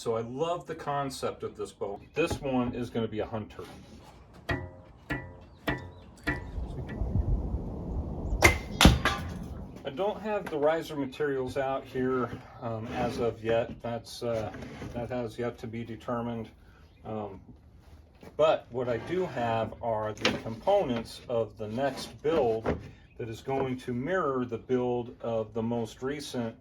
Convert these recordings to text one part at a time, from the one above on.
so I love the concept of this bow. This one is going to be a hunter. I don't have the riser materials out here as of yet. That has yet to be determined. But what I do have are the components of the next build that is going to mirror the build of the most recent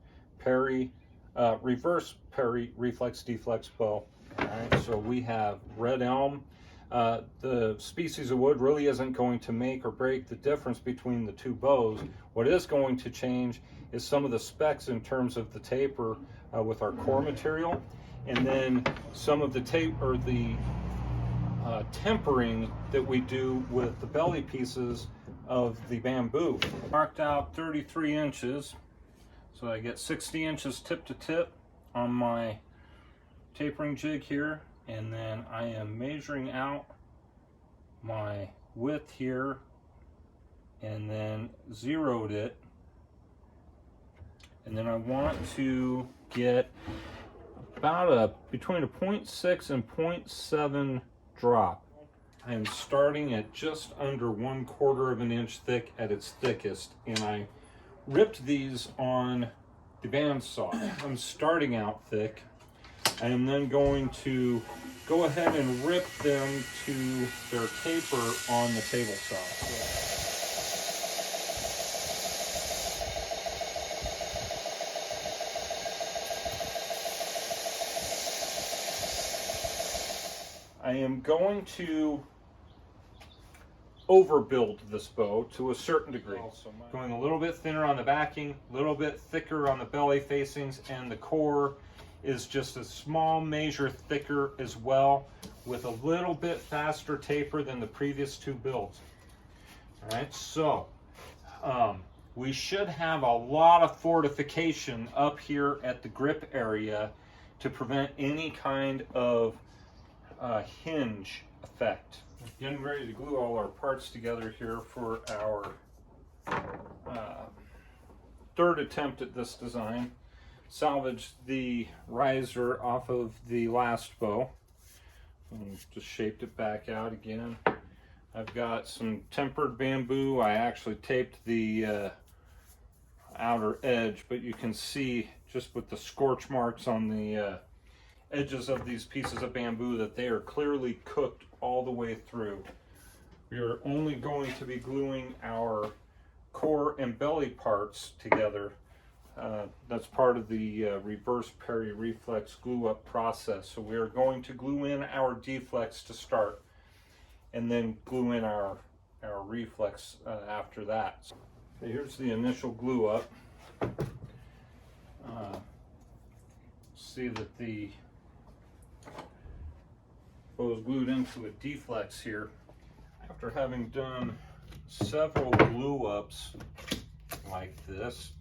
reverse Perry Reflex Deflex bow. All right, so we have red elm. The species of wood really isn't going to make or break the difference between the two bows. What is going to change is some of the specs in terms of the taper with our core material, and then some of the tempering that we do with the belly pieces of the bamboo. Marked out 33 inches, so I get 60 inches tip to tip on my tapering jig here, and then I am measuring out my width here and then zeroed it, and then I want to get about between a 0.6 and 0.7 drop. I am starting at just under 1/4 of an inch thick at its thickest, and I ripped these on the bandsaw. I'm starting out thick. I am then going to go ahead and rip them to their taper on the table saw. I am going to overbuild this bow to a certain degree. Going a little bit thinner on the backing, a little bit thicker on the belly facings, and the core is just a small measure thicker as well, with a little bit faster taper than the previous two builds. All right, so we should have a lot of fortification up here at the grip area to prevent any kind of hinge effect. Getting ready to glue all our parts together here for our third attempt at this design. Salvaged the riser off of the last bow and just shaped it back out again. I've got some tempered bamboo. I actually taped the outer edge, but you can see just with the scorch marks on the edges of these pieces of bamboo that they are clearly cooked all the way through. We are only going to be gluing our core and belly parts together. That's part of the reverse Perry Reflex glue up process. So we are going to glue in our Deflex to start, and then glue in our Reflex after that. So here's the initial glue up. See that the bow is glued into a Deflex here. After having done several glue ups like this,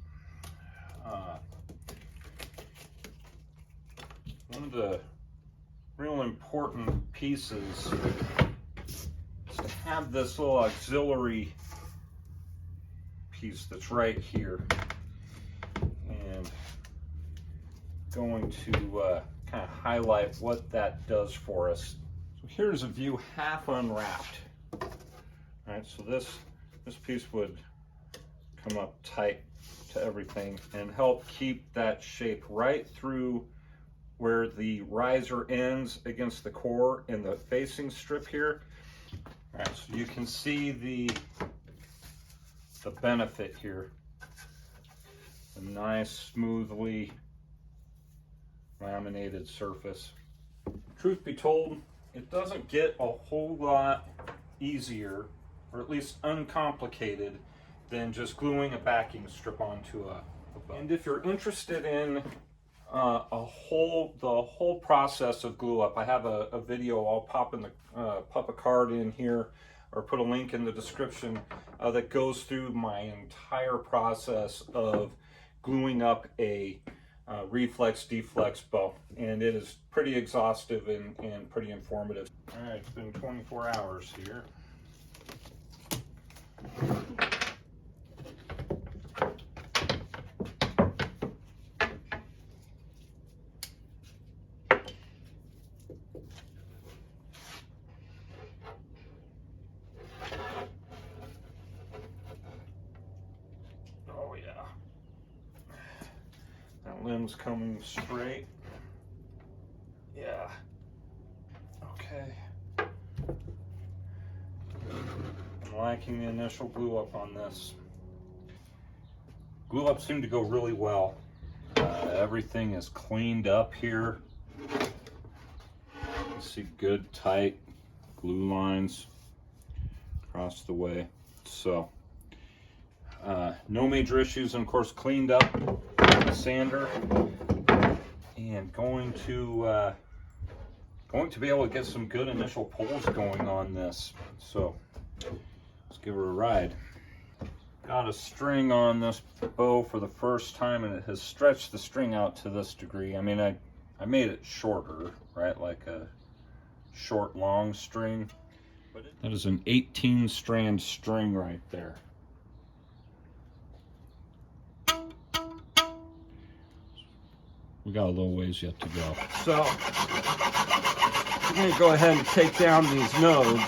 one of the real important pieces is to have this little auxiliary piece that's right here, and going to kind of highlight what that does for us. So here's a view half unwrapped. All right, so this piece would come up tight to everything and help keep that shape right through where the riser ends against the core in the facing strip here. All right, so you can see the benefit here. A nice, smoothly laminated surface. Truth be told, it doesn't get a whole lot easier, or at least uncomplicated, than just gluing a backing strip onto a bow. And if you're interested in the whole process of glue up, I have a video. I'll pop a card in here, or put a link in the description that goes through my entire process of gluing up a Reflex Deflex bow, and it is pretty exhaustive and pretty informative. All right, it's been 24 hours here. limb's coming straight. Yeah. Okay. I'm liking the initial glue up on this. Glue up seemed to go really well. Everything is cleaned up here. You see good tight glue lines across the way. So no major issues, and of course cleaned up with the sander, and going to be able to get some good initial pulls going on this. So let's give her a ride. Got a string on this bow for the first time, and it has stretched the string out to this degree. I mean, I made it shorter, right, like a short long string. That is an 18 strand string right there. We got a little ways yet to go. So I'm going to go ahead and take down these nodes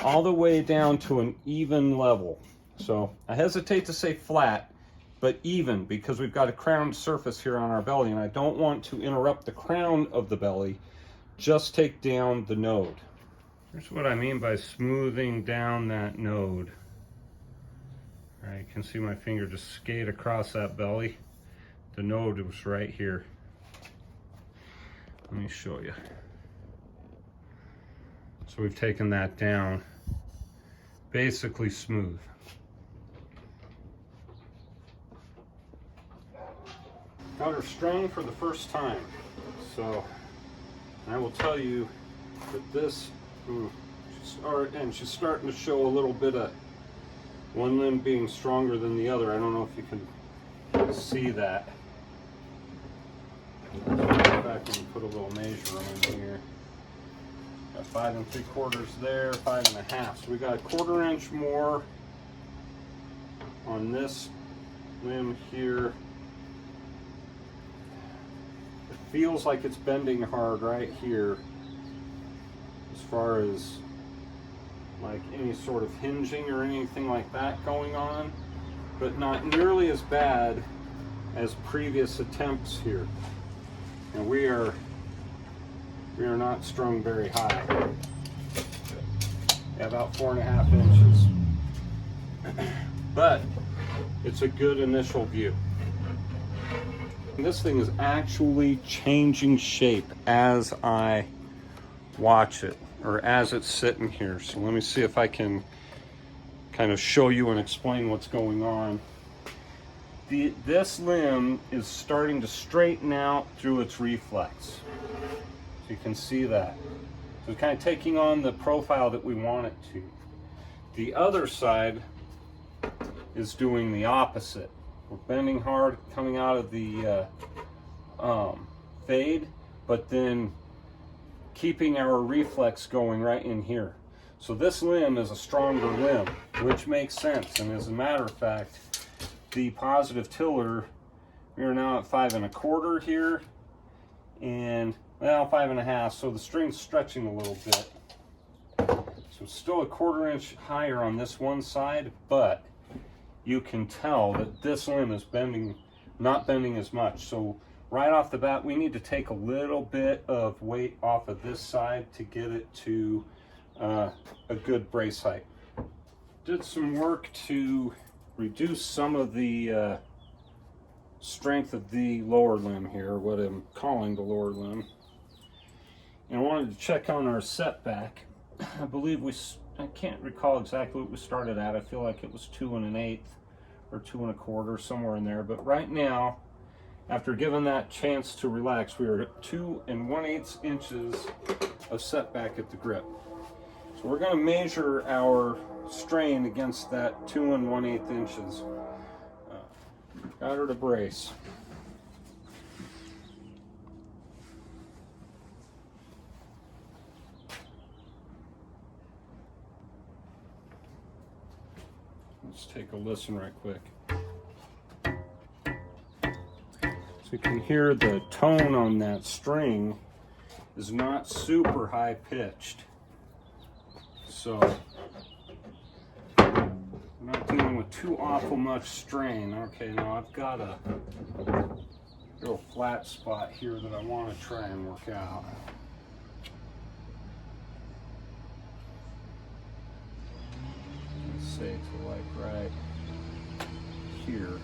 all the way down to an even level. So I hesitate to say flat, but even, because we've got a crowned surface here on our belly, and I don't want to interrupt the crown of the belly. Just take down the node. Here's what I mean by smoothing down that node. All right, you can see my finger just skate across that belly. The node was right here. Let me show you. So we've taken that down, basically smooth. Got her strung for the first time. So I will tell you that this, and she's starting to show a little bit of one limb being stronger than the other. I don't know if you can see that. Go back and put a little measure on here. Got 5 3/4 there, 5 1/2. So we got a 1/4 inch more on this limb here. It feels like it's bending hard right here, as far as like any sort of hinging or anything like that going on, but not nearly as bad as previous attempts here. And we are not strung very high. Yeah, about 4 1/2 inches. But it's a good initial view. And this thing is actually changing shape as I watch it, or as it's sitting here. So let me see if I can kind of show you and explain what's going on. This limb is starting to straighten out through its reflex. So you can see that. So it's kind of taking on the profile that we want it to. The other side is doing the opposite. We're bending hard coming out of the fade, but then keeping our reflex going right in here. So this limb is a stronger limb, which makes sense. And as a matter of fact, the positive tiller, we are now at 5 1/4 here, and well, 5 1/2. So the string's stretching a little bit. So it's still a 1/4 inch higher on this one side, but you can tell that this limb is bending, not bending as much. So right off the bat, we need to take a little bit of weight off of this side to get it to a good brace height. Did some work to reduce some of the strength of the lower limb here, what I'm calling the lower limb. And I wanted to check on our setback. I believe I can't recall exactly what we started at. I feel like it was 2 1/8 or 2 1/4, somewhere in there. But right now, after giving that chance to relax, we are at 2 1/8 inches of setback at the grip. So we're going to measure our strain against that 2 1/8 inches. Got her to brace. Let's take a listen right quick. So you can hear the tone on that string is not super high pitched. So I'm not dealing with too awful much strain. Okay, now I've got little flat spot here that I want to try and work out. Let's say to like right here.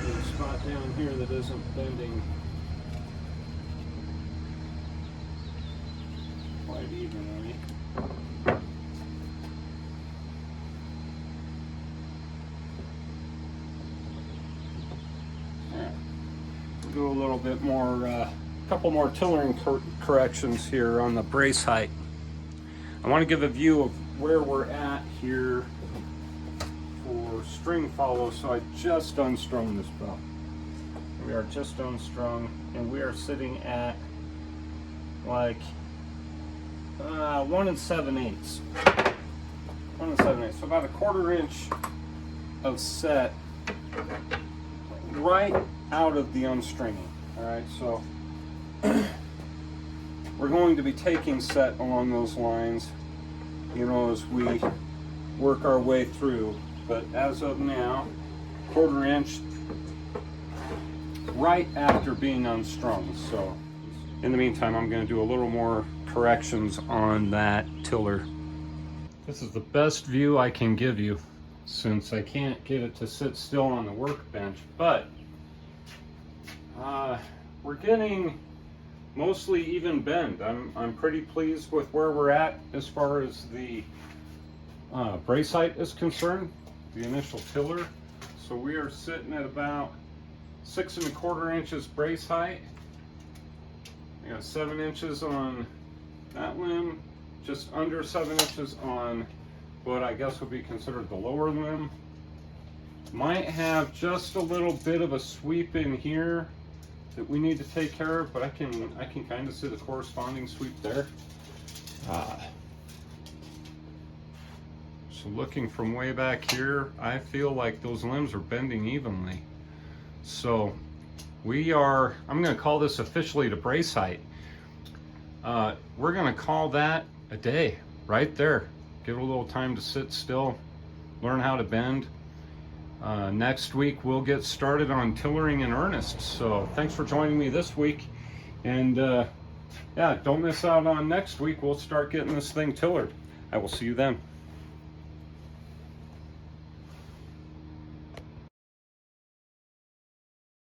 There's a spot down here that isn't bending quite evenly. Do a little bit more, couple more tillering corrections here on the brace height. I want to give a view of where we're at here for string follow. So I just unstrung this bow. We are just unstrung, and we are sitting at like 1 7/8. 1 7/8. So about a 1/4 inch of set right out of the unstringing. All right, so we're going to be taking set along those lines, you know, as we work our way through. But as of now, 1/4 inch right after being unstrung. So in the meantime, I'm going to do a little more corrections on that tiller. This is the best view I can give you, since I can't get it to sit still on the workbench, but we're getting mostly even bend. I'm pretty pleased with where we're at as far as the brace height is concerned, the initial tiller. So we are sitting at about 6 1/4 inches brace height. We got 7 inches on that limb, just under 7 inches on what I guess would be considered the lower limb. Might have just a little bit of a sweep in here that we need to take care of, but I can kind of see the corresponding sweep there. So looking from way back here, I feel like those limbs are bending evenly. So I'm going to call this officially the brace height. We're going to call that a day right there. Give it a little time to sit still, learn how to bend. Next week we'll get started on tillering in earnest. So thanks for joining me this week, and yeah, don't miss out on next week. We'll start getting this thing tillered. I will see you then.